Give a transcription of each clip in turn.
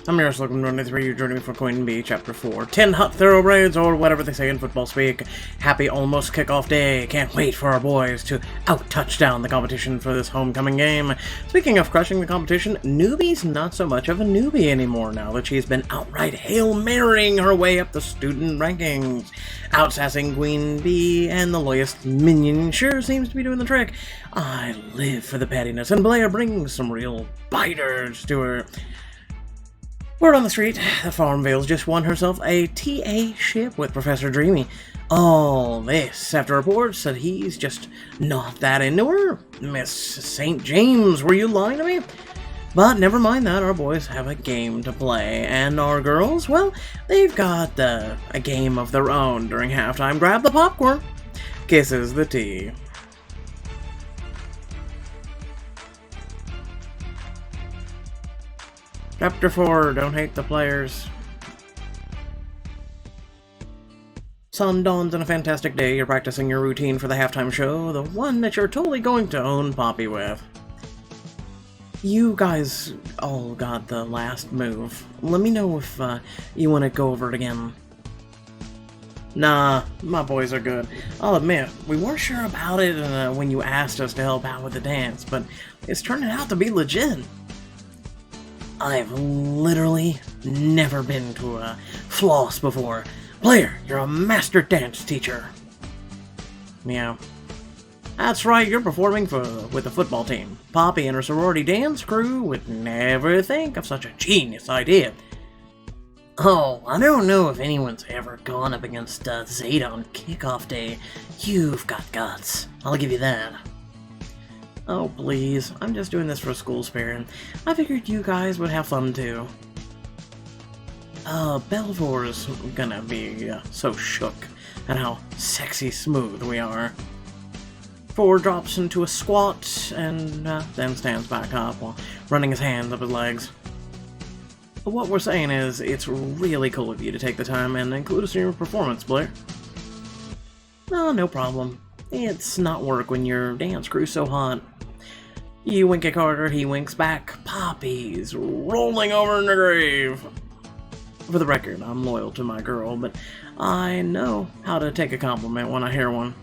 I'm here looking 23, you're joining me for Queen Bee, Chapter 4. 10 hot thoroughbreds, or whatever they say in football speak. Happy almost kickoff day. Can't wait for our boys to out-touchdown the competition for this homecoming game. Speaking of crushing the competition, Newbie's not so much of a newbie anymore now that she's been outright Hail Marrying her way up the student rankings. Outsassing Queen Bee, and the loyalist minion sure seems to be doing the trick. I live for the pettiness, and Blair brings some real biters to her. Word on the street, the Farmville's just won herself a TA ship with Professor Dreamy. All this after reports that he's just not that into her. Miss St. James, were you lying to me? But never mind that, our boys have a game to play, and our girls, well, they've got a game of their own during halftime. Grab the popcorn. Kisses the tea. Chapter 4, don't hate the players. Sun dawns on a fantastic day. You're practicing your routine for the halftime show, the one that you're totally going to own Poppy with. You guys all got the last move. Let me know if you want to go over it again. Nah, my boys are good. I'll admit, we weren't sure about it when you asked us to help out with the dance, but it's turning out to be legit. I've literally never been to a floss before. Blair, you're a master dance teacher. Meow. That's right, you're performing with the football team. Poppy and her sorority dance crew would never think of such a genius idea. Oh, I don't know if anyone's ever gone up against Zeta on kickoff day. You've got guts. I'll give you that. Oh, please. I'm just doing this for school spirit. I figured you guys would have fun, too. Belvoire's gonna be so shook at how sexy smooth we are. Ford drops into a squat and then stands back up while running his hands up his legs. What we're saying is, it's really cool of you to take the time and include us in your performance, Blair. No problem. It's not work when your dance crew's so hot. You wink at Carter, he winks back. Poppy's rolling over in the grave. For the record, I'm loyal to my girl, but I know how to take a compliment when I hear one.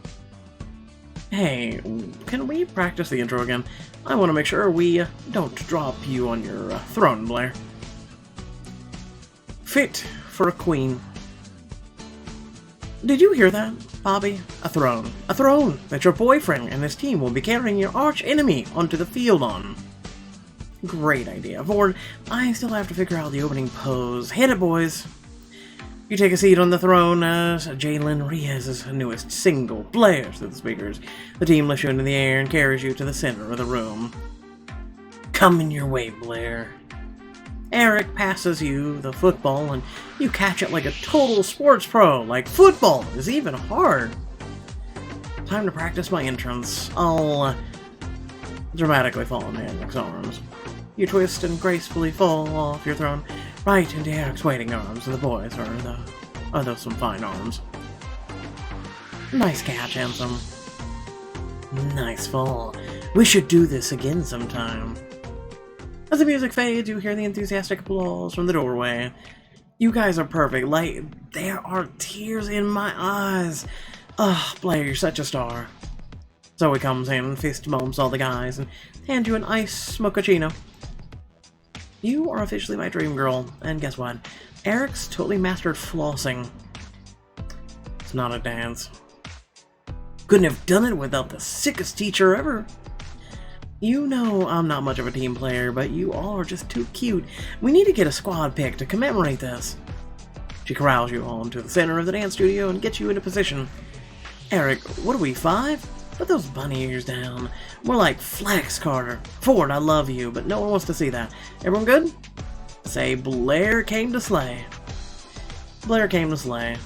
Hey, can we practice the intro again? I want to make sure we don't drop you on your throne, Blair. Fit for a queen. Did you hear that, Bobby? A throne. A throne that your boyfriend and his team will be carrying your arch enemy onto the field on. Great idea. Ford, I still have to figure out the opening pose. Hit it, boys. You take a seat on the throne as Jalen Reyes' newest single blares through the speakers. The team lifts you into the air and carries you to the center of the room. Coming your way, Blair. Eric passes you the football, and you catch it like a total sports pro. Like, football is even hard. Time to practice my entrance. I'll dramatically fall into Eric's arms. You twist and gracefully fall off your throne right into Eric's waiting arms, and the boys are those some fine arms. Nice catch, Anthem. Nice fall. We should do this again sometime. As the music fades, you hear the enthusiastic applause from the doorway. You guys are perfect. Like, there are tears in my eyes. Ugh, Blair, you're such a star. Zoe comes in and fist bumps all the guys and hands you an ice mochaccino. You are officially my dream girl, and guess what? Eric's totally mastered flossing. It's not a dance. Couldn't have done it without the sickest teacher ever. You know I'm not much of a team player, but you all are just too cute. We need to get a squad pick to commemorate this. She corrals you all into the center of the dance studio and gets you into position. Eric, what are we, 5? Put those bunny ears down. More like flex, Carter. Ford, I love you, but no one wants to see that. Everyone good? Say Blair came to slay. Blair came to slay.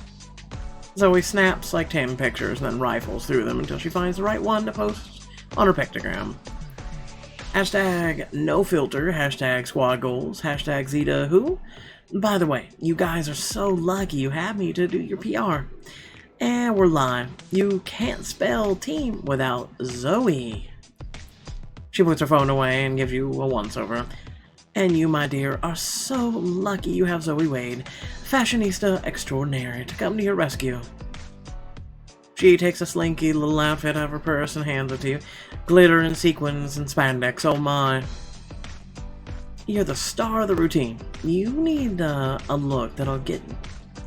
Zoe snaps like 10 pictures and then rifles through them until she finds the right one to post on her pictogram. Hashtag no filter, hashtag squad goals, hashtag Zeta who? By the way, you guys are so lucky you have me to do your PR. And we're live. You can't spell team without Zoe. She puts her phone away and gives you a once-over. And you, my dear, are so lucky you have Zoe Wade, fashionista extraordinaire, to come to your rescue. She takes a slinky little outfit out of her purse and hands it to you. Glitter and sequins and spandex, oh my. You're the star of the routine. You need a look that'll get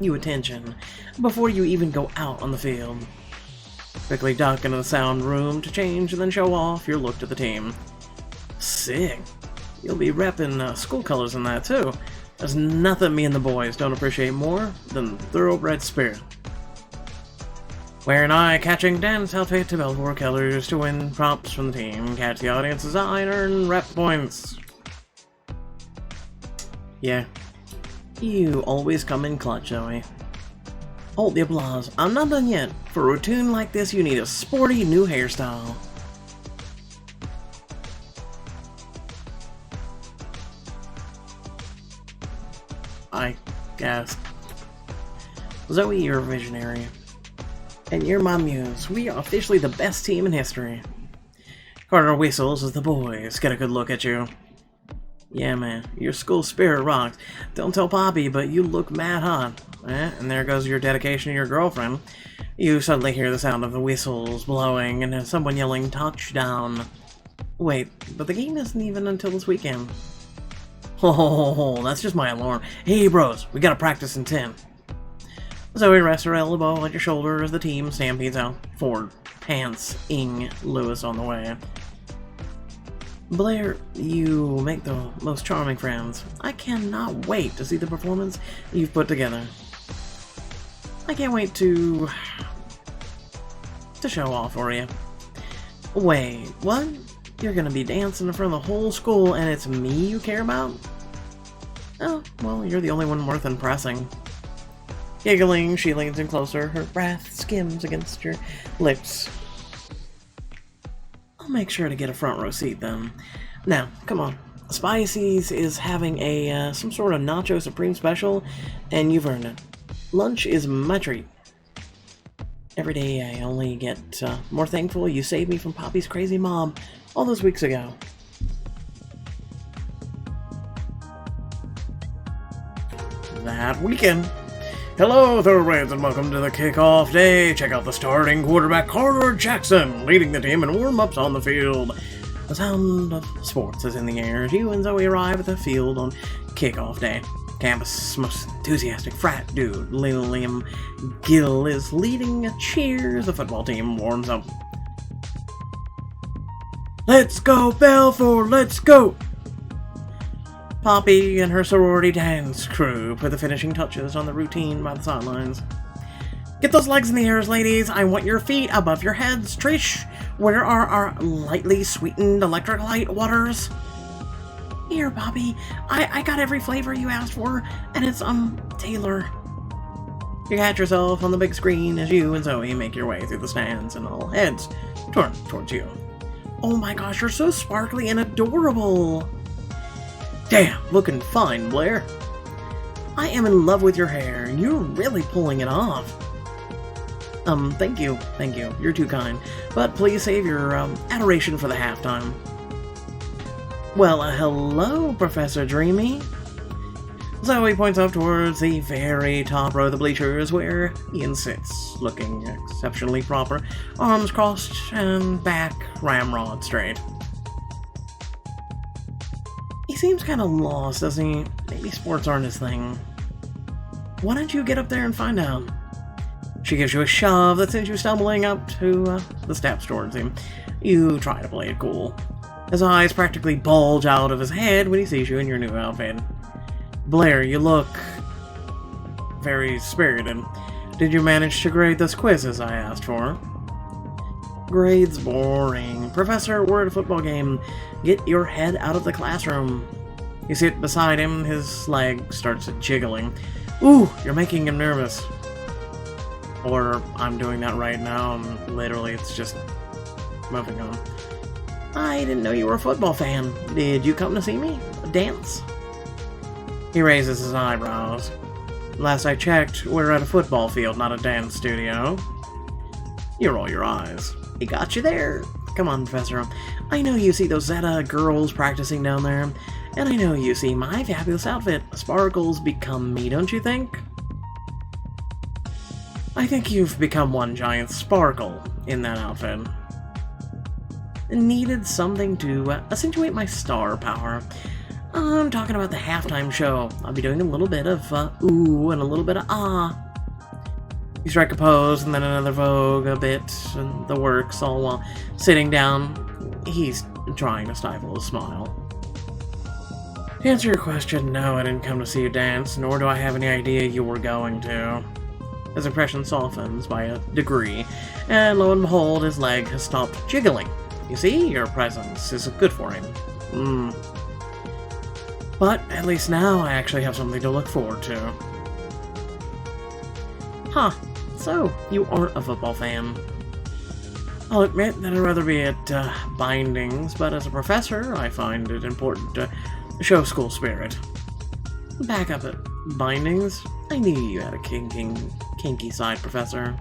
you attention before you even go out on the field. Quickly duck into the sound room to change and then show off your look to the team. Sick. You'll be repping school colors in that too. There's nothing me and the boys don't appreciate more than thoroughbred spirit. Wear an eye-catching dance outfit to Belvoire colors to win props from the team, catch the audience's eye, and earn rep points. Yeah. You always come in clutch, Zoe. Hold the applause. I'm not done yet. For a routine like this, you need a sporty new hairstyle. I guess. Zoe, you're a visionary. And you're my muse. We are officially the best team in history. Carter whistles as the boys get a good look at you. Yeah, man, your school spirit rocks. Don't tell Poppy, but you look mad hot. And there goes your dedication to your girlfriend. You suddenly hear the sound of the whistles blowing and someone yelling touchdown. Wait, but the game isn't even until this weekend. Oh, that's just my alarm. Hey, bros, we gotta practice in 10. Zoe rests her elbow on your shoulder as the team stampedes out. Ford pants-ing Lewis on the way. Blair, you make the most charming friends. I cannot wait to see the performance you've put together. I can't wait to show off for you. Wait, what? You're gonna be dancing in front of the whole school and it's me you care about? Oh, well, you're the only one worth impressing. Giggling, she leans in closer, her breath skims against your lips. I'll make sure to get a front row seat then. Now, come on. Spicy's is having a some sort of Nacho Supreme special, and you've earned it. Lunch is my treat. Every day I only get more thankful you saved me from Poppy's crazy mob all those weeks ago. That weekend. Hello, thoroughbreds, and welcome to the kickoff day. Check out the starting quarterback, Carter Jackson, leading the team in warm-ups on the field. The sound of sports is in the air as you and Zoe arrive at the field on kickoff day. Campus' most enthusiastic frat dude, Liam Gill, is leading a cheer as the football team warms up. Let's go, Belvoire, let's go! Poppy and her sorority dance crew put the finishing touches on the routine by the sidelines. Get those legs in the air, ladies. I want your feet above your heads. Trish, where are our lightly sweetened electrolyte waters? Here, Poppy. I got every flavor you asked for, and it's, Taylor. You catch yourself on the big screen as you and Zoe make your way through the stands and all heads turn towards you. Oh my gosh, you're so sparkly and adorable. Damn, looking fine, Blair. I am in love with your hair, and you're really pulling it off. Thank you. You're too kind. But please save your, adoration for the halftime. Well, hello, Professor Dreamy. Zoe points up towards the very top row of the bleachers where Ian sits, looking exceptionally proper, arms crossed and back ramrod straight. He seems kind of lost, doesn't he? Maybe sports aren't his thing. Why don't you get up there and find out? She gives you a shove that sends you stumbling up to the steps towards him. You try to play it cool. His eyes practically bulge out of his head when he sees you in your new outfit. Blair, you look very spirited. Did you manage to grade those quizzes I asked for? Grades boring. Professor, we're at a football game. Get your head out of the classroom. You sit beside him, his leg starts jiggling. Ooh, you're making him nervous. Or I'm doing that right now, and literally it's just moving on. I didn't know you were a football fan. Did you come to see me? Dance? He raises his eyebrows. Last I checked, we're at a football field, not a dance studio. You roll your eyes. He got you there. Come on, Professor. I know you see those Zeta girls practicing down there. And I know you see my fabulous outfit sparkles become me, don't you think? I think you've become one giant sparkle in that outfit. Needed something to accentuate my star power. I'm talking about the halftime show. I'll be doing a little bit of ooh and a little bit of ah. You strike a pose and then another vogue a bit, and the works, all while sitting down. He's trying to stifle a smile. To answer your question, no, I didn't come to see you dance, nor do I have any idea you were going to. His impression softens by a degree, and lo and behold, his leg has stopped jiggling. You see, your presence is good for him. But at least now I actually have something to look forward to. Huh, so you aren't a football fan. I'll admit that I'd rather be at bindings, but as a professor, I find it important to show school spirit. Back up at bindings, I knew you had a kinky side, Professor.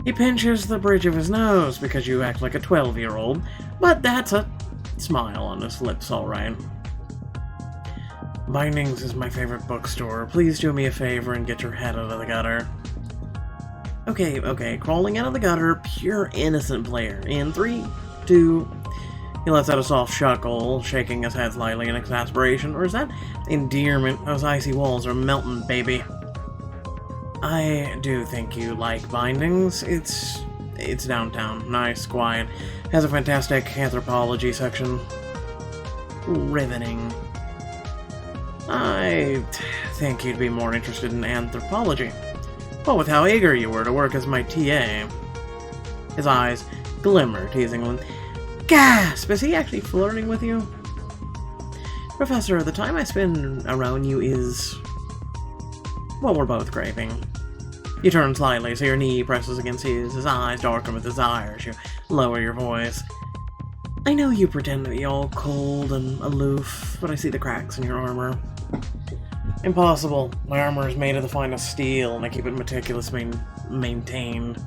He pinches the bridge of his nose because you act like a 12-year-old, but that's a smile on his lips, alright. Bindings is my favorite bookstore. Please do me a favor and get your head out of the gutter. Okay, crawling out of the gutter, pure innocent player. In 3, 2... He lets out a soft chuckle, shaking his head slightly in exasperation. Or is that endearment? Those icy walls are melting, baby. I do think you like bindings. It's downtown. Nice, quiet. Has a fantastic anthropology section. Riveting. I think you'd be more interested in anthropology. Well, with how eager you were to work as my TA. His eyes glimmer teasingly. Gasp! Is he actually flirting with you? Professor, the time I spend around you is... well, we're both craving. You turn slightly so your knee presses against his eyes darken with desire as you lower your voice. I know you pretend to be all cold and aloof, but I see the cracks in your armor. Impossible. My armor is made of the finest steel, and I keep it meticulously maintained.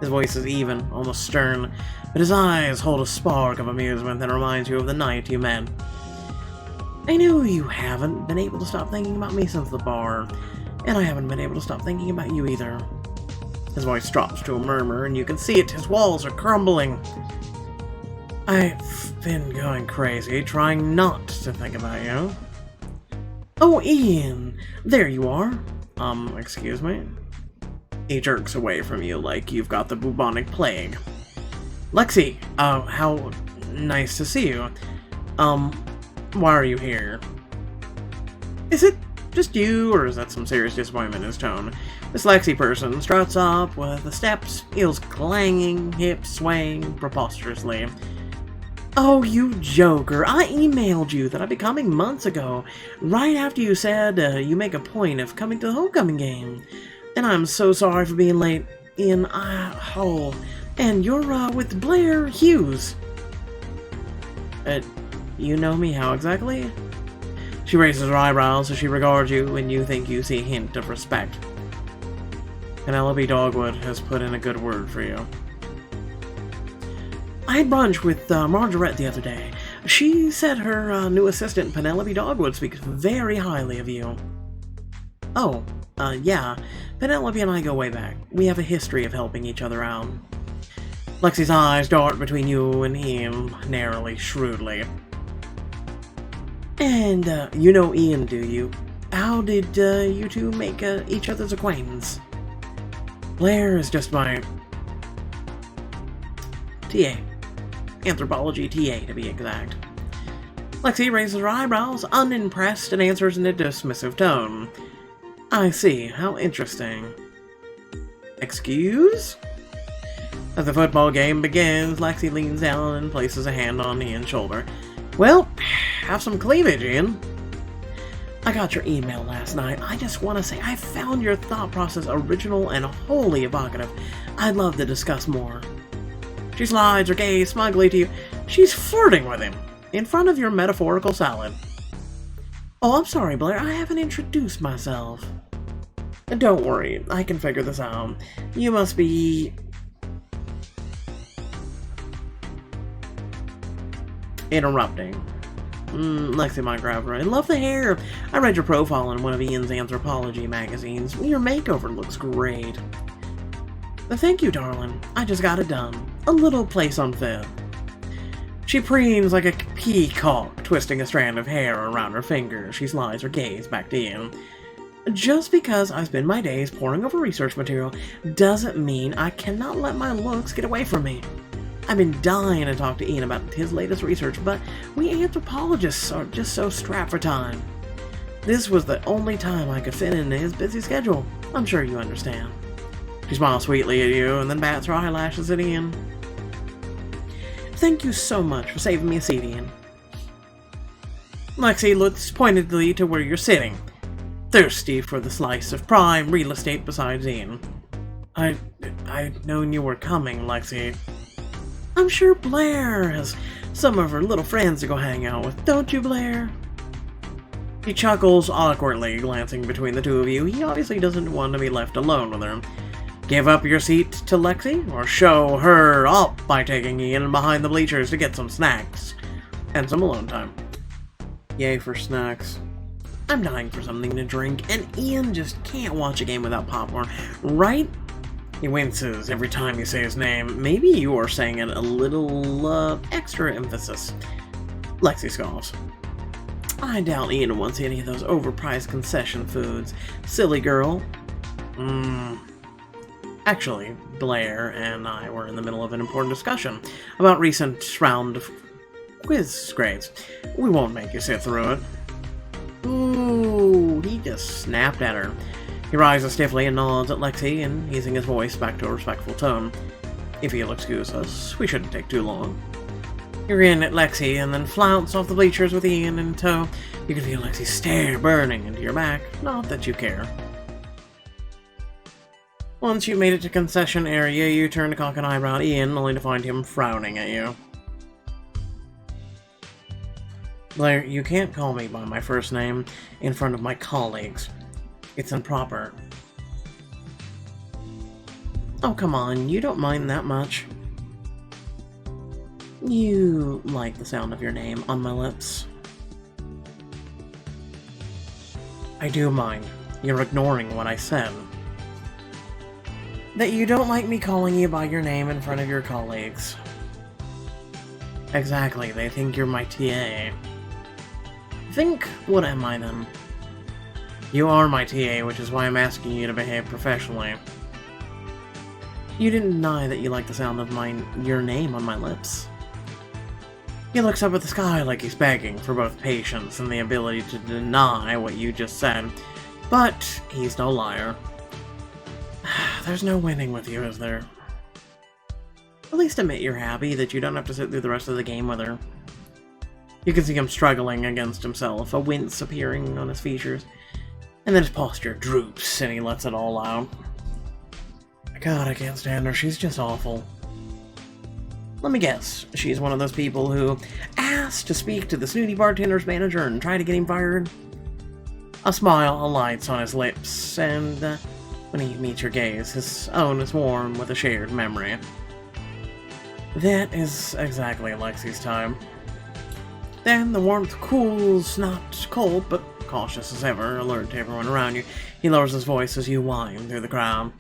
His voice is even, almost stern, but his eyes hold a spark of amusement that reminds you of the night you met. I know you haven't been able to stop thinking about me since the bar, and I haven't been able to stop thinking about you either. His voice drops to a murmur, and you can see it. His walls are crumbling. I've been going crazy, trying not to think about you. Oh, Ian! There you are. Excuse me? He jerks away from you like you've got the bubonic plague. Lexi! How nice to see you. Why are you here? Is it just you, or is that some serious disappointment in his tone? This Lexi person struts up with the steps, heels clanging, hips swaying preposterously. Oh, you joker. I emailed you that I'd be coming months ago, right after you said you make a point of coming to the homecoming game. And I'm so sorry for being late. Ian, and you're, with Blair Hughes. You know me how exactly? She raises her eyebrows as she regards you, and you think you see a hint of respect. Penelope Dogwood has put in a good word for you. I had brunch with Margarette the other day. She said her new assistant, Penelope Dogwood, speaks very highly of you. Oh, yeah. Penelope and I go way back. We have a history of helping each other out. Lexi's eyes dart between you and him, narrowly, shrewdly. And, you know Ian, do you? How did, you two make, each other's acquaintance? Blair is just my... TA. Anthropology TA, to be exact. Lexi raises her eyebrows, unimpressed, and answers in a dismissive tone. I see. How interesting. Excuse? As the football game begins, Lexi leans down and places a hand on Ian's shoulder. Well, have some cleavage, Ian. I got your email last night. I just want to say I found your thought process original and wholly evocative. I'd love to discuss more. She slides her gaze smugly to you. She's flirting with him in front of your metaphorical salad. Oh, I'm sorry, Blair. I haven't introduced myself. Don't worry. I can figure this out. You must be... interrupting. Lexi Minecraft, I love the hair. I read your profile in one of Ian's anthropology magazines. Your makeover looks great. Thank you, darling. I just got it done. A little place on Fifth. She preens like a peacock, twisting a strand of hair around her finger. She slides her gaze back to Ian. Just because I spend my days poring over research material doesn't mean I cannot let my looks get away from me. I've been dying to talk to Ian about his latest research, but we anthropologists are just so strapped for time. This was the only time I could fit into his busy schedule. I'm sure you understand. She smiles sweetly at you and then bats her eyelashes at Ian. Thank you so much for saving me a seat, Ian. Lexi looks pointedly to where you're sitting, thirsty for the slice of prime real estate beside Ian. I'd known you were coming, Lexi. I'm sure Blair has some of her little friends to go hang out with, don't you, Blair? He chuckles awkwardly, glancing between the two of you. He obviously doesn't want to be left alone with her. Give up your seat to Lexi, or show her up by taking Ian behind the bleachers to get some snacks. And some alone time. Yay for snacks. I'm dying for something to drink, and Ian just can't watch a game without popcorn, right? He winces every time you say his name. Maybe you are saying it a little, extra emphasis. Lexi scoffs. I doubt Ian wants any of those overpriced concession foods. Silly girl. Actually, Blair and I were in the middle of an important discussion about recent round of quiz grades. We won't make you sit through it. Ooh, he just snapped at her. He rises stiffly and nods at Lexi, and easing his voice back to a respectful tone. If you'll excuse us, we shouldn't take too long. You grin at Lexi and then flounce off the bleachers with Ian in tow. You can feel Lexi's stare burning into your back, not that you care. Once you made it to concession area, you turn to cock an eyebrow at Ian, only to find him frowning at you. Blair, you can't call me by my first name in front of my colleagues. It's improper. Oh, come on, you don't mind that much. You like the sound of your name on my lips. I do mind. You're ignoring what I said. That you don't like me calling you by your name in front of your colleagues. Exactly, they think you're my TA. Think, what am I then? You are my TA, which is why I'm asking you to behave professionally. You didn't deny that you like the sound of your name on my lips. He looks up at the sky like he's begging for both patience and the ability to deny what you just said, but he's no liar. There's no winning with you, is there? At least admit you're happy that you don't have to sit through the rest of the game with her. You can see him struggling against himself, a wince appearing on his features, and then his posture droops and he lets it all out. God, I can't stand her. She's just awful. Let me guess, she's one of those people who asked to speak to the snooty bartender's manager and try to get him fired? A smile alights on his lips, and when he meets your gaze, his own is warm with a shared memory. That is exactly Lexi's time. Then the warmth cools, not cold, but cautious as ever, alert to everyone around you. He lowers his voice as you whine through the crowd.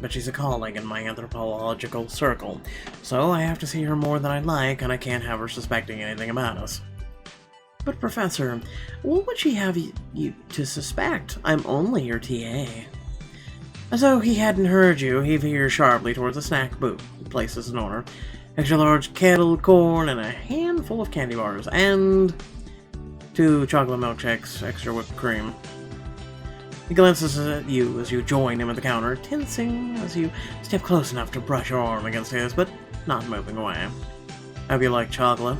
But she's a colleague in my anthropological circle, so I have to see her more than I'd like, and I can't have her suspecting anything about us. But Professor, what would she have you to suspect? I'm only your TA. As though he hadn't heard you, he veers sharply towards the snack booth, places an order. Extra large kettle corn and a handful of candy bars, and 2 chocolate milkshakes, extra whipped cream. He glances at you as you join him at the counter, tensing as you step close enough to brush your arm against his, but not moving away. Hope you like chocolate.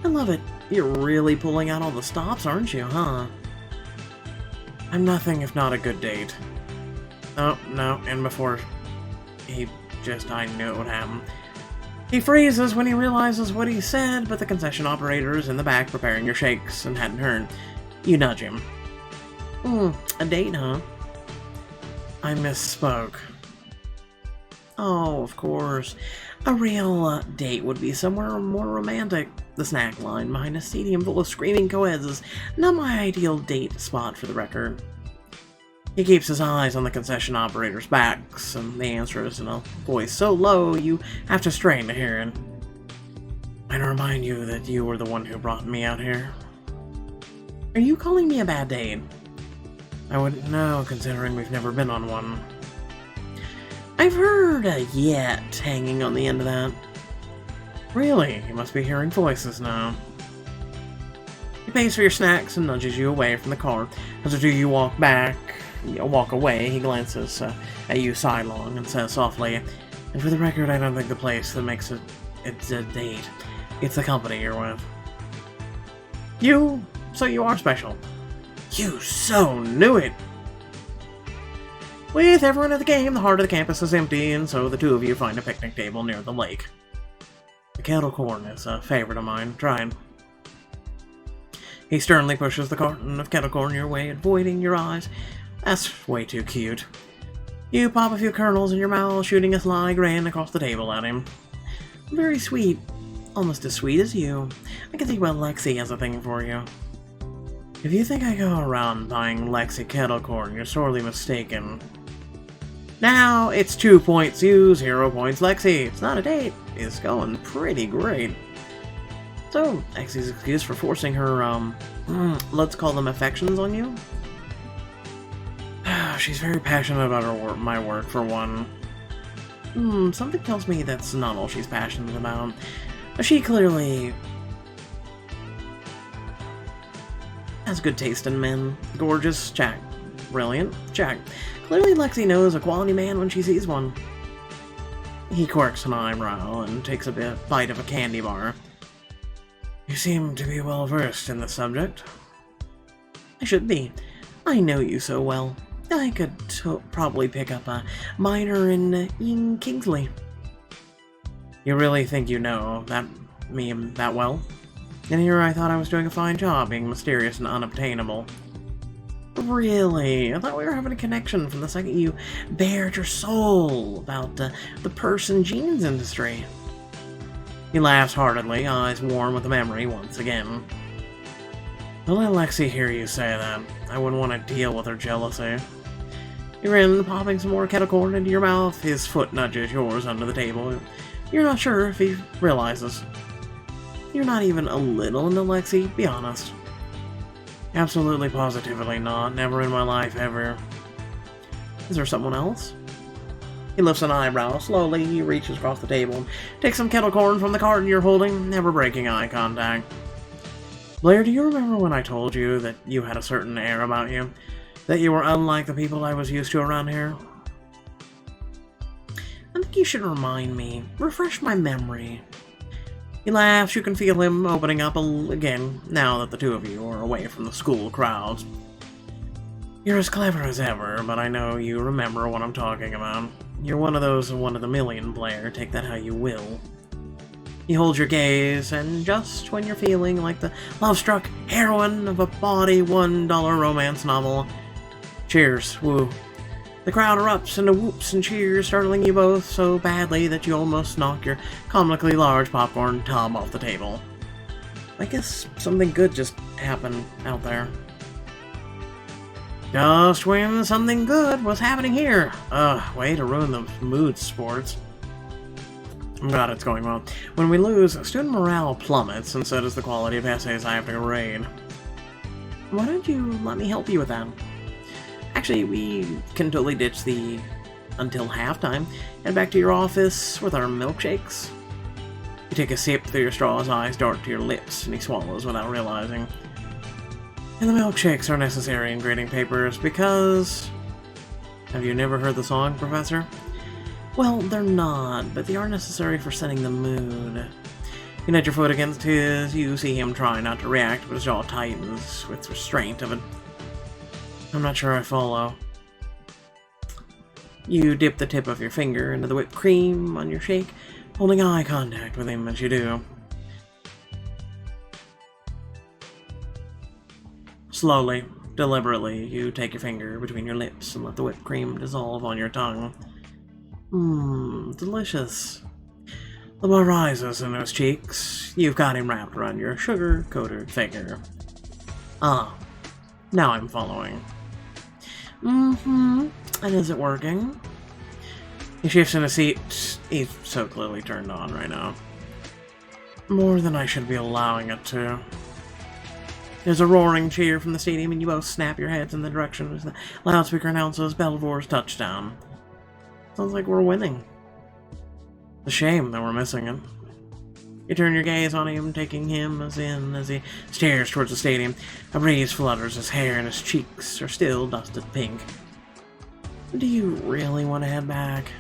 I love it. You're really pulling out all the stops, aren't you, huh? I'm nothing if not a good date. Oh, no, and before I knew it would happen. He freezes when he realizes what he said, but the concession operator is in the back preparing your shakes and hadn't heard. You nudge him. A date, huh? I misspoke. Oh, of course. A real date would be somewhere more romantic. The snack line behind a stadium full of screaming co-eds is not my ideal date spot for the record. He keeps his eyes on the concession operators' backs, and the answer is in a voice so low you have to strain to hear it. I remind you that you were the one who brought me out here. Are you calling me a bad date? I wouldn't know, considering we've never been on one. I've heard a yet hanging on the end of that. Really? You must be hearing voices now. He pays for your snacks and nudges you away from the car. As the two of you walk away, he glances at you sidelong and says softly, "And for the record, I don't think the place that makes it's a date. It's the company you're with." So you are special. You so knew it! With everyone at the game, the heart of the campus is empty, and so the two of you find a picnic table near the lake. The kettle corn is a favorite of mine. Try it. He sternly pushes the carton of kettle corn your way, avoiding your eyes. That's way too cute. You pop a few kernels in your mouth, shooting a sly grin across the table at him. Very sweet. Almost as sweet as you. I can think about Lexi as a thing for you. If you think I go around buying Lexi kettle corn, you're sorely mistaken. Now, it's 2 points you, 0 points Lexi. It's not a date. It's going pretty great. So, Lexi's excuse for forcing her, let's call them affections on you? She's very passionate about my work, for one. Something tells me that's not all she's passionate about. She clearly has good taste in men. Gorgeous? Check. Brilliant? Check. Clearly Lexi knows a quality man when she sees one. He quirks an eyebrow and takes a bite of a candy bar. You seem to be well versed in the subject. I should be. I know you so well. I could probably pick up a minor in Kingsley. You really think you know me that well? And here I thought I was doing a fine job being mysterious and unobtainable. Really? I thought we were having a connection from the second you bared your soul about the purse and jeans industry. He laughs heartedly, eyes warm with the memory once again. Don't let Lexi hear you say that. I wouldn't want to deal with her jealousy. You're in, popping some more kettle corn into your mouth. His foot nudges yours under the table. You're not sure if he realizes. You're not even a little into Lexi, be honest. Absolutely positively not. Never in my life, ever. Is there someone else? He lifts an eyebrow. Slowly, he reaches across the table and takes some kettle corn from the carton you're holding, never breaking eye contact. Blair, do you remember when I told you that you had a certain air about you? That you were unlike the people I was used to around here? I think you should remind me. Refresh my memory. He laughs. You can feel him opening up again, now that the two of you are away from the school crowds. You're as clever as ever, but I know you remember what I'm talking about. You're one of those one of the million, Blair. Take that how you will. He holds your gaze, and just when you're feeling like the love-struck heroine of a bawdy $1 romance novel, cheers, woo. The crowd erupts into whoops and cheers, startling you both so badly that you almost knock your comically large popcorn tub off the table. I guess something good just happened out there. Just when something good was happening here. Way to ruin the mood, sports. I'm glad it's going well. When we lose, student morale plummets, and so does the quality of essays I have to grade. Why don't you let me help you with that? Actually, we can totally ditch the until halftime. Head back to your office with our milkshakes. You take a sip through your straw, his eyes dart to your lips, and he swallows without realizing. And the milkshakes are necessary in grading papers because... Have you never heard the song, Professor? Well, they're not, but they are necessary for setting the mood. You nudge your foot against his, you see him try not to react, but his jaw tightens with restraint of it. I'm not sure I follow. You dip the tip of your finger into the whipped cream on your shake, holding eye contact with him as you do. Slowly, deliberately, you take your finger between your lips and let the whipped cream dissolve on your tongue. Delicious. The blood rises in his cheeks. You've got him wrapped around your sugar-coated finger. Ah, now I'm following. And is it working? He shifts in his seat. He's so clearly turned on right now. More than I should be allowing it to. There's a roaring cheer from the stadium, and you both snap your heads in the direction as the loudspeaker announces Belvoire's touchdown. Sounds like we're winning. It's a shame that we're missing it. You turn your gaze on him, taking him as he stares towards the stadium. A breeze flutters his hair, and his cheeks are still dusted pink. Do you really want to head back?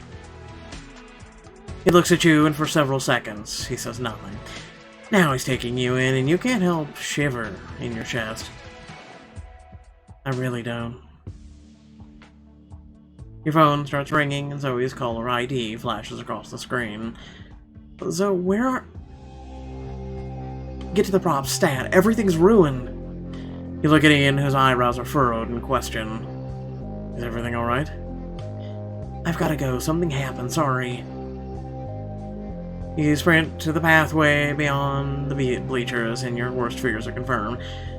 He looks at you, and for several seconds, he says nothing. Now he's taking you in, and you can't help shiver in your chest. I really don't. Your phone starts ringing, and Zoe's caller ID flashes across the screen. Zoe, where are... Get to the prop, stat. Everything's ruined. You look at Ian, whose eyebrows are furrowed, and question. Is everything alright? I've gotta go. Something happened. Sorry. You sprint to the pathway beyond the bleachers, and your worst fears are confirmed.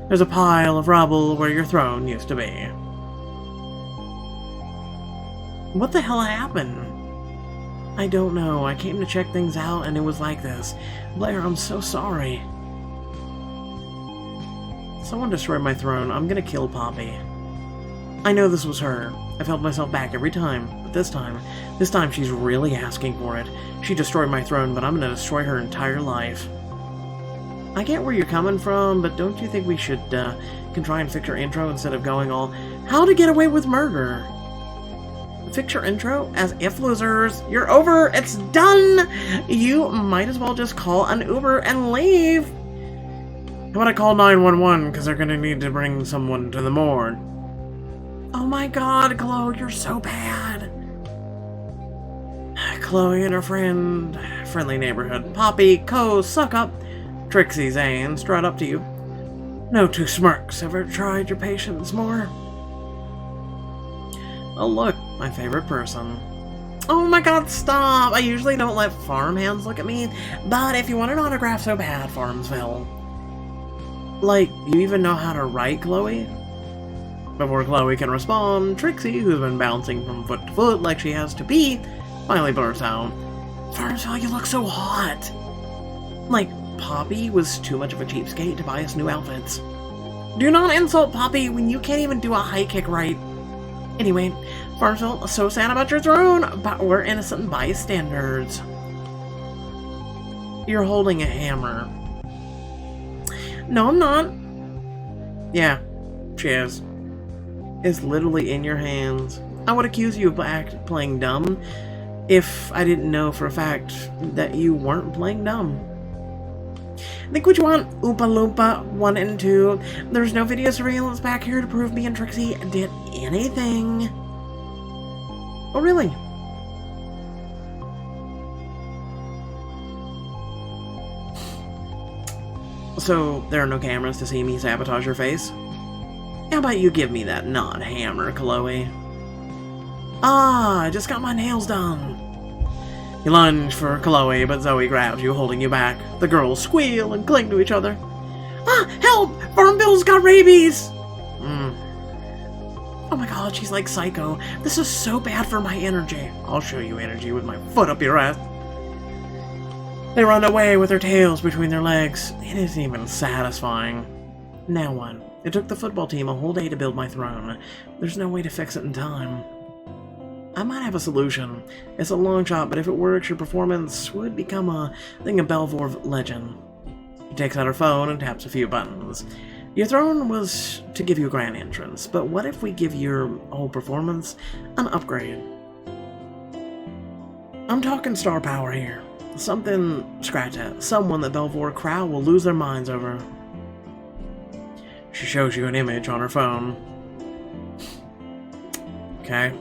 There's a pile of rubble where your throne used to be. What the hell happened? I don't know. I came to check things out, and it was like this. Blair, I'm so sorry. Someone destroyed my throne. I'm gonna kill Poppy. I know this was her. I've held myself back every time, but this time she's really asking for it. She destroyed my throne, but I'm gonna destroy her entire life. I get where you're coming from, but don't you think we should, can try and fix your intro instead of going all, how to get away with murder? Fix your intro as if losers. You're over. It's done. You might as well just call an Uber and leave. How about I call 911 because they're going to need to bring someone to the morgue. Oh my god, Chloe, you're so bad. Chloe and her friendly neighborhood. Poppy, Co, suck up. Trixie, Zane, strut up to you. No two smirks. Ever tried your patience more? Oh look, my favorite person. Oh my god, stop! I usually don't let farmhands look at me, but if you want an autograph so bad, Farmsville. Like, you even know how to write, Chloe? Before Chloe can respond, Trixie, who's been bouncing from foot to foot like she has to pee, finally blurts out, Farmsville, you look so hot! Like, Poppy was too much of a cheapskate to buy us new outfits. Do not insult Poppy when you can't even do a high kick right. Anyway, Farmsville, so sad about your throne, but we're innocent bystanders. You're holding a hammer. No, I'm not. Yeah, she is. It's literally in your hands. I would accuse you of playing dumb if I didn't know for a fact that you weren't playing dumb. Think what you want, Oompa Loompa 1 and 2. There's no video surveillance back here to prove me and Trixie did anything. Oh, really? So, there are no cameras to see me sabotage your face? How about you give me that non-hammer, Chloe? Ah, I just got my nails done. You lunge for Chloe, but Zoe grabs you, holding you back. The girls squeal and cling to each other. Ah, help! Farmville's got rabies! Oh my god, she's like psycho. This is so bad for my energy. I'll show you energy with my foot up your ass. They run away with their tails between their legs. It isn't even satisfying. Now what? It took the football team a whole day to build my throne. There's no way to fix it in time. I might have a solution. It's a long shot, but if it works, your performance would become a thing of Belvoire legend. She takes out her phone and taps a few buttons. Your throne was to give you a grand entrance, but what if we give your whole performance an upgrade? I'm talking star power here. Something, scratch that, someone that Belvoire crowd will lose their minds over. She shows you an image on her phone. Okay.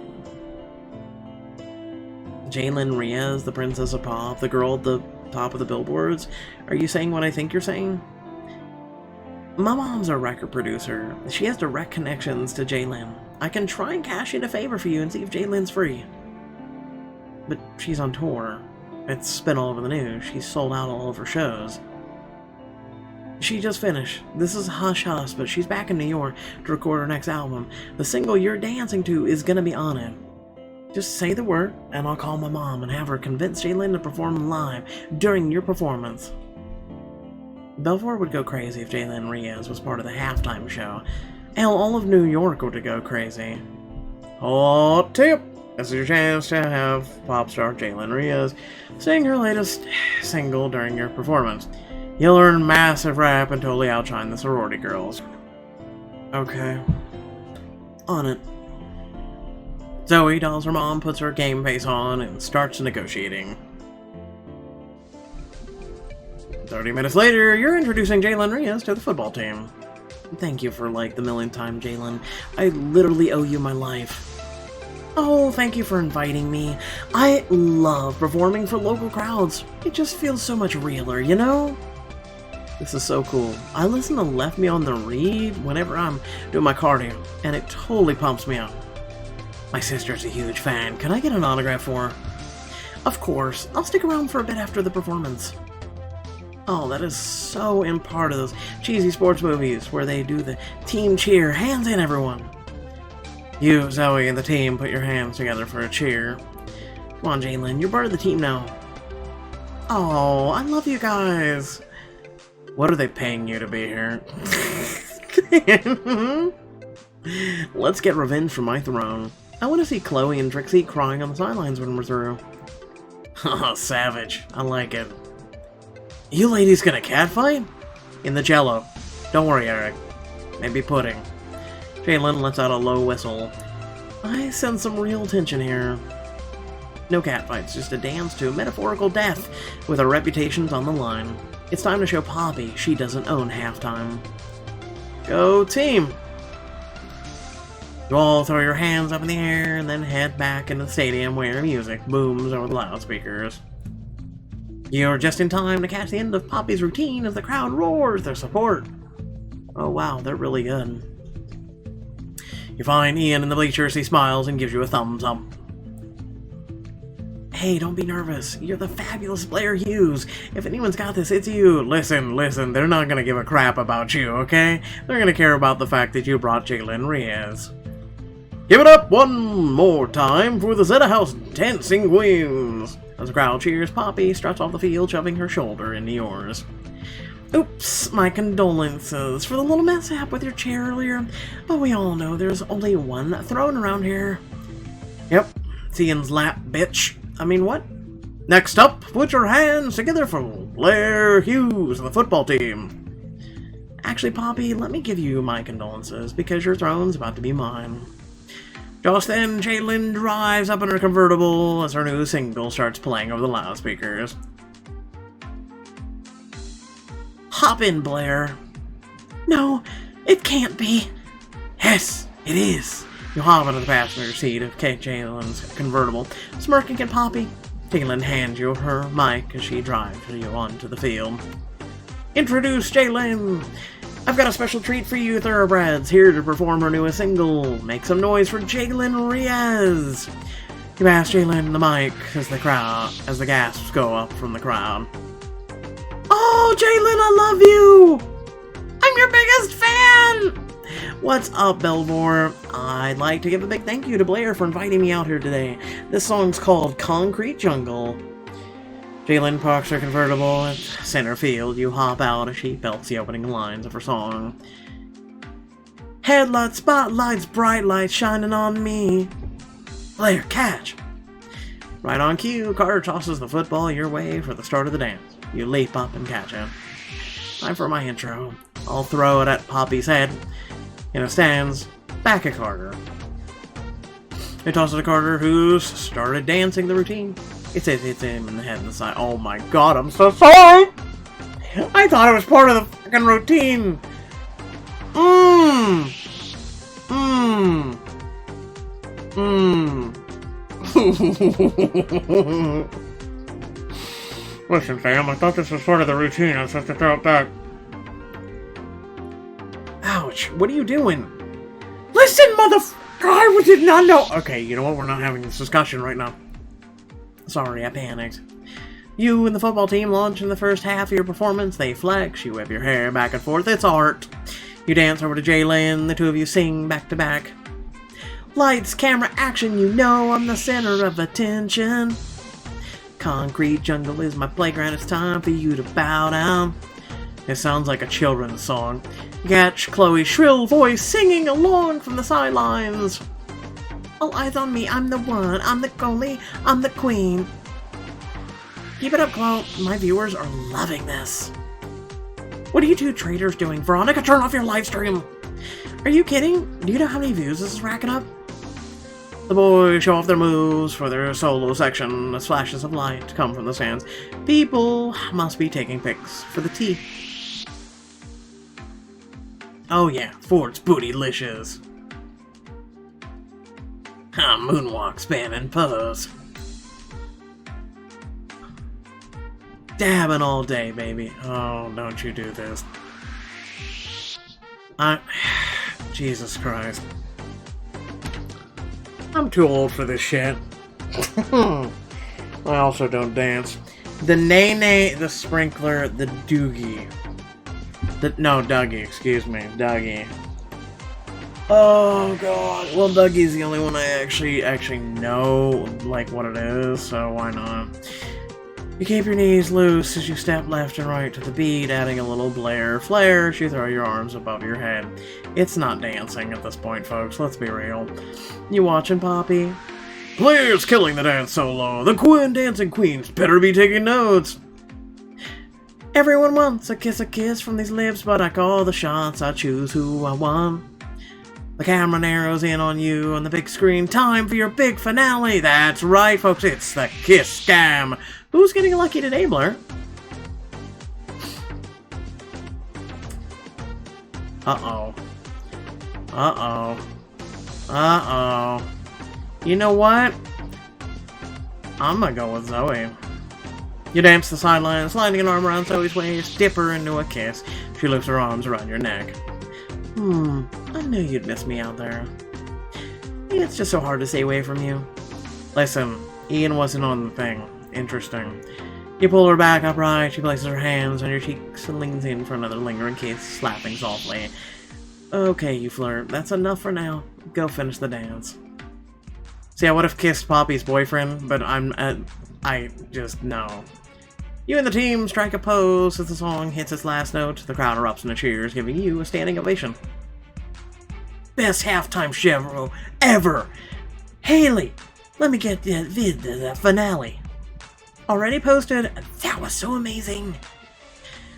Jalen Riaz, the Princess of Pop, the girl at the top of the billboards. Are you saying what I think you're saying? My mom's a record producer. She has direct connections to Jalen. I can try and cash in a favor for you and see if Jalen's free. But she's on tour. It's been all over the news. She's sold out all of her shows. She just finished. This is Hush Hush, but she's back in New York to record her next album. The single you're dancing to is gonna be on it. Just say the word, and I'll call my mom and have her convince Jalen to perform live during your performance. Belvoire would go crazy if Jalen Rios was part of the halftime show. Hell, all of New York would go crazy. Hot tip! This is your chance to have pop star Jalen Rios sing her latest single during your performance. You'll earn massive rap and totally outshine the sorority girls. Okay. On it. Zoe tells her mom, puts her game face on, and starts negotiating. 30 minutes later, you're introducing Jalen Rios to the football team. Thank you for, like, the millionth time, Jalen. I literally owe you my life. Oh, thank you for inviting me. I love performing for local crowds. It just feels so much realer, you know? This is so cool. I listen to Left Me on the Read whenever I'm doing my cardio, and it totally pumps me up. My sister's a huge fan. Can I get an autograph for her? Of course. I'll stick around for a bit after the performance. Oh, that is so in part of those cheesy sports movies where they do the team cheer. Hands in, everyone. You, Zoe, and the team put your hands together for a cheer. Come on, Jalen. You're part of the team now. Oh, I love you guys. What are they paying you to be here? Let's get revenge for my throne. I want to see Chloe and Trixie crying on the sidelines when we're through. Haha, savage. I like it. You ladies gonna catfight? In the jello. Don't worry, Eric. Maybe pudding. Jalen lets out a low whistle. I sense some real tension here. No catfights, just a dance to metaphorical death with our reputations on the line. It's time to show Poppy she doesn't own halftime. Go team! You all throw your hands up in the air and then head back into the stadium where music booms over the loudspeakers. You're just in time to catch the end of Poppy's routine as the crowd roars their support. Oh wow, they're really good. You find Ian in the bleachers, he smiles and gives you a thumbs up. Hey, don't be nervous. You're the fabulous Blair Hughes. If anyone's got this, it's you. Listen, they're not gonna give a crap about you, okay? They're gonna care about the fact that you brought Jalen Rios. Give it up one more time for the Zeta House Dancing Queens. As the crowd cheers, Poppy struts off the field, shoving her shoulder into yours. Oops, my condolences for the little mishap with your chair earlier, but we all know there's only one throne around here. Yep, it's Ian's lap, bitch. I mean, what? Next up, put your hands together for Blair Hughes and the football team. Actually, Poppy, let me give you my condolences, because your throne's about to be mine. Just then, Jalen drives up in her convertible as her new single starts playing over the loudspeakers. Hop in, Blair. No, it can't be. Yes, it is. You hop into the passenger seat of Jalen's convertible, smirking at Poppy. Jalen hands you her mic as she drives you onto the field. Introduce Jalen. I've got a special treat for you thoroughbreds, here to perform her newest single. Make some noise for Jalen Rios. You pass Jalen the mic as the gasps go up from the crowd. Oh, Jalen, I love you! I'm your biggest fan! What's up, Belvoire? I'd like to give a big thank you to Blair for inviting me out here today. This song's called Concrete Jungle. Jalen parks her convertible at center field. You hop out as she belts the opening lines of her song. Headlights, spotlights, bright lights shining on me. Blair, catch! Right on cue, Carter tosses the football your way for the start of the dance. You leap up and catch it. Time for my intro. I'll throw it at Poppy's head. And it stands back at Carter. It tosses to Carter, who's started dancing the routine. It says hits him in the head and the side. Oh my god, I'm so sorry! I thought it was part of the fucking routine! Listen, fam, I thought this was part of the routine. I was supposed to throw it back. Ouch, what are you doing? Listen, motherfucker! I did not know. Okay, you know what? We're not having this discussion right now. Sorry, I panicked. You and the football team launch in the first half of your performance. They flex, you whip your hair back and forth. It's art. You dance over to Jalen, the two of you sing back to back. Lights, camera, action, you know I'm the center of attention. Concrete jungle is my playground, it's time for you to bow down. It sounds like a children's song. Catch Chloe's shrill voice singing along from the sidelines. All eyes on me, I'm the one, I'm the goalie, I'm the queen. Keep it up, Chloe. My viewers are loving this. What are you two traitors doing? Veronica, turn off your live stream! Are you kidding? Do you know how many views this is racking up? The boys show off their moves for their solo section as flashes of light come from the stands. People must be taking pics for the tea. Oh yeah, Ford's bootylicious. Moonwalk, span, and pose. Dabbing all day, baby. Oh, don't you do this. Jesus Christ. I'm too old for this shit. I also don't dance. The Nene, the Sprinkler, the Doogie. No, Dougie, excuse me. Dougie. Oh, God. Well, Dougie's the only one I actually know, like, what it is, so why not? You keep your knees loose as you step left and right to the beat, adding a little flare as you throw your arms above your head. It's not dancing at this point, folks, let's be real. You watching, Poppy? Players killing the dance solo. The dancing queens better be taking notes. Everyone wants a kiss from these lips, but I call the shots, I choose who I want. The camera narrows in on you on the big screen. Time for your big finale. That's right, folks, it's the kiss scam. Who's getting lucky today, Blair? Uh-oh. Uh-oh. Uh-oh. You know what? I'm gonna go with Zoe. You dance the sideline, sliding an arm around Zoe's waist, dip her into a kiss. She lifts her arms around your neck. I knew you'd miss me out there. It's just so hard to stay away from you. Listen, Ian wasn't on the thing. Interesting. You pull her back upright, she places her hands on your cheeks and leans in for another lingering kiss, slapping softly. Okay, you flirt. That's enough for now. Go finish the dance. See, I would have kissed Poppy's boyfriend, but I just, no. You and the team strike a pose as the song hits its last note. The crowd erupts into cheers, giving you a standing ovation. Best halftime show ever! Haley, let me get the vid to the finale. Already posted. That was so amazing.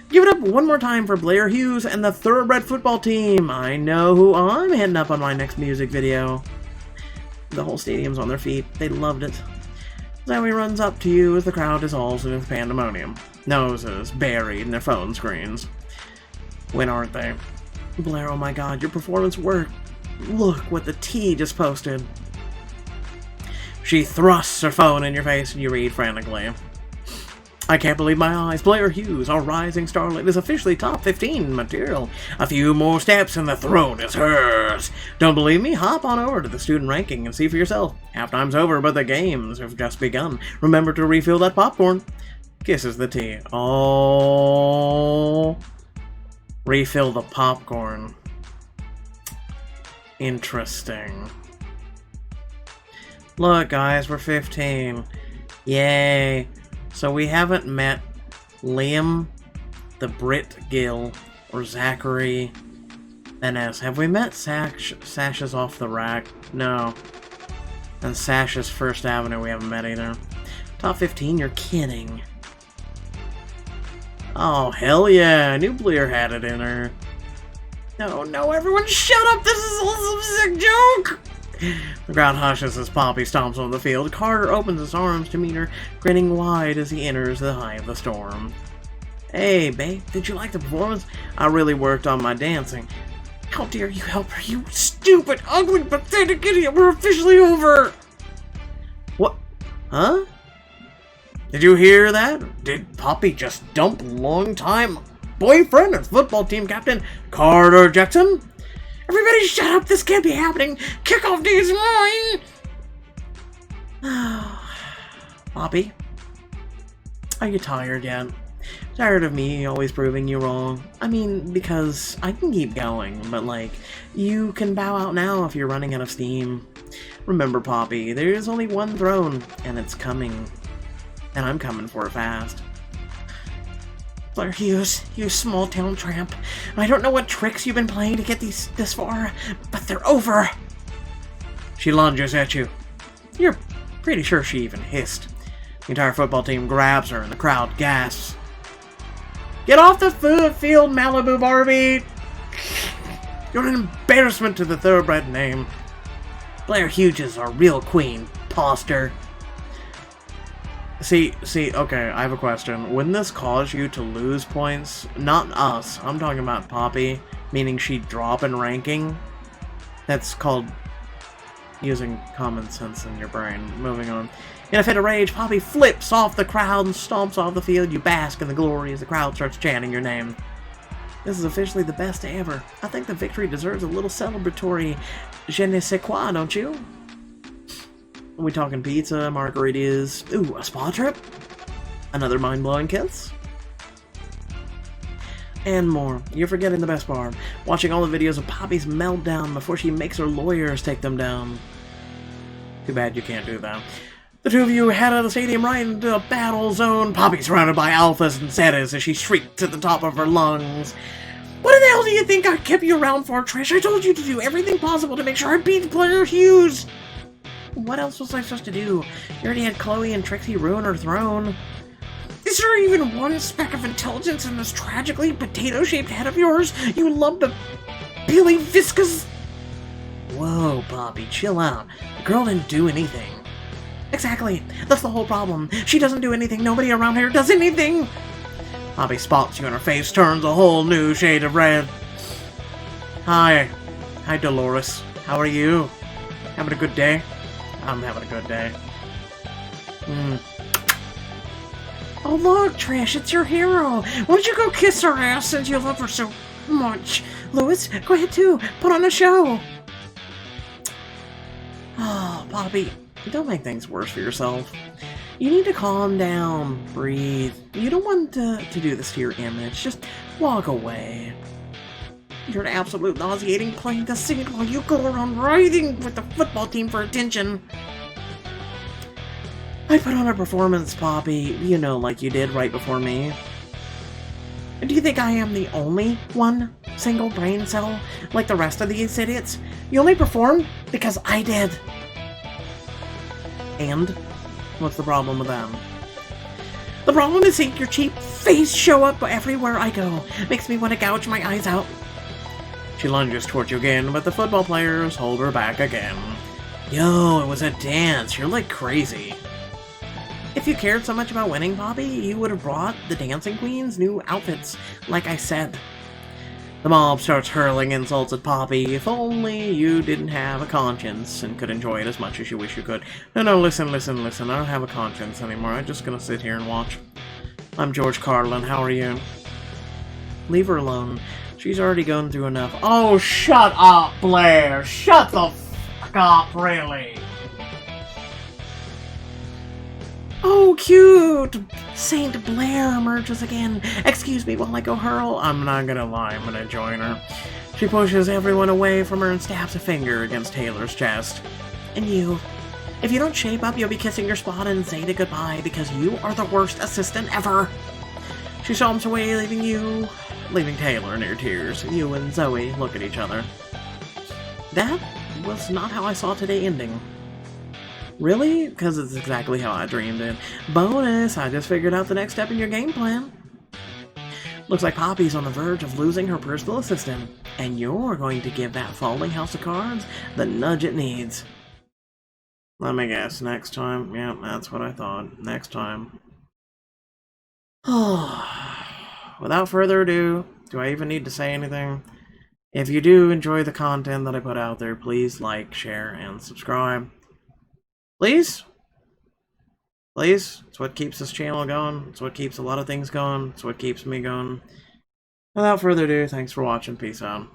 Give it up one more time for Blair Hughes and the Thoroughbred football team. I know who I'm heading up on my next music video. The whole stadium's on their feet. They loved it. Zoe runs up to you as the crowd dissolves into pandemonium. Noses buried in their phone screens. When aren't they? Blair, oh my god, your performance worked. Look what the T just posted. She thrusts her phone in your face and you read frantically. I can't believe my eyes. Blair Hughes, our rising starlet, is officially top 15 material. A few more steps and the throne is hers. Don't believe me? Hop on over to the student ranking and see for yourself. Halftime's over, but the games have just begun. Remember to refill that popcorn. Kisses the tea. Oh. Refill the popcorn. Interesting. Look, guys, we're 15. Yay. So we haven't met Liam, the Brit Gill, or Zachary NS. Have we met Sasha's Off the Rack? No. And Sasha's First Avenue we haven't met either. Top 15? You're kidding. Oh, hell yeah. I knew Blair had it in her. No, everyone shut up! This is a sick joke! The crowd hushes as Poppy stomps on the field. Carter opens his arms to meet her, grinning wide as he enters the eye of the storm. Hey, babe, did you like the performance? I really worked on my dancing. How dare you help her, you stupid, ugly, pathetic idiot! We're officially over! What? Huh? Did you hear that? Did Poppy just dump longtime boyfriend and football team captain Carter Jackson? Everybody shut up! This can't be happening! Kickoff day is mine! Poppy, Are you tired yet? Tired of me always proving you wrong? I mean, because I can keep going, but like, you can bow out now if you're running out of steam. Remember, Poppy, there's only one throne, and it's coming. And I'm coming for it fast. Blair Hughes, you small-town tramp. I don't know what tricks you've been playing to get this far, but they're over. She lunges at you. You're pretty sure she even hissed. The entire football team grabs her, and the crowd gasps. Get off the field, Malibu Barbie! You're an embarrassment to the thoroughbred name. Blair Hughes is our real queen, Poster. See, okay, I have a question. Wouldn't this cause you to lose points? Not us. I'm talking about Poppy, meaning she'd drop in ranking. That's called using common sense in your brain. Moving on. In a fit of rage, Poppy flips off the crowd and stomps off the field. You bask in the glory as the crowd starts chanting your name. This is officially the best ever. I think the victory deserves a little celebratory je ne sais quoi, don't you? Are we talking pizza, margaritas? Ooh, a spa trip? Another mind-blowing kiss? And more. You're forgetting the best part. Watching all the videos of Poppy's meltdown before she makes her lawyers take them down. Too bad you can't do that. The two of you head out of the stadium right into a battle zone. Poppy surrounded by alphas and zetas as she shrieks at the top of her lungs. What the hell do you think I kept you around for, Trish? I told you to do everything possible to make sure I beat Blair Hughes. What else was I supposed to do? You already had Chloe and Trixie ruin her throne. Is there even one speck of intelligence in this tragically potato-shaped head of yours? You love the Billy Viscous. Whoa, Poppy, chill out. The girl didn't do anything. Exactly. That's the whole problem. She doesn't do anything. Nobody around here does anything. Poppy spots you and her face turns a whole new shade of red. Hi, Dolores. How are you? Having a good day? I'm having a good day. Oh look, Trish, it's your hero. Why don't you go kiss her ass since you love her so much? Louis, go ahead too. Put on a show. Oh, Poppy. Don't make things worse for yourself. You need to calm down, breathe. You don't want to do this to your image. Just walk away. You're an absolute nauseating playing the scene while you go around writhing with the football team for attention. I put on a performance, Poppy, you know, like you did right before me. Do you think I am the only one single brain cell like the rest of these idiots? You only performed because I did. And? What's the problem with them? The problem is seeing your cheap face show up everywhere I go. Makes me want to gouge my eyes out. She lunges towards you again, but the football players hold her back again. Yo, it was a dance. You're like crazy. If you cared so much about winning, Poppy, you would have brought the Dancing Queen's new outfits, like I said. The mob starts hurling insults at Poppy. If only you didn't have a conscience and could enjoy it as much as you wish you could. No, listen. I don't have a conscience anymore. I'm just gonna sit here and watch. I'm George Carlin. How are you? Leave her alone. She's already gone through enough. Oh, shut up, Blair! Shut the fuck up, really! Oh, cute! Saint Blair emerges again. Excuse me while I go hurl. I'm not gonna lie, I'm gonna join her. She pushes everyone away from her and stabs a finger against Taylor's chest. And you. If you don't shape up, you'll be kissing your spot and Zeta goodbye because you are the worst assistant ever. She stomps away, leaving Taylor near tears. You and Zoe look at each other. That was not how I saw today ending. Really? Because it's exactly how I dreamed it. Bonus! I just figured out the next step in your game plan. Looks like Poppy's on the verge of losing her personal assistant, and you're going to give that falling house of cards the nudge it needs. Let me guess, next time? Yeah, that's what I thought. Next time. Without further ado, do I even need to say anything? If you do enjoy the content that I put out there, please like, share, and subscribe. Please? Please? It's what keeps this channel going. It's what keeps a lot of things going. It's what keeps me going. Without further ado, thanks for watching. Peace out.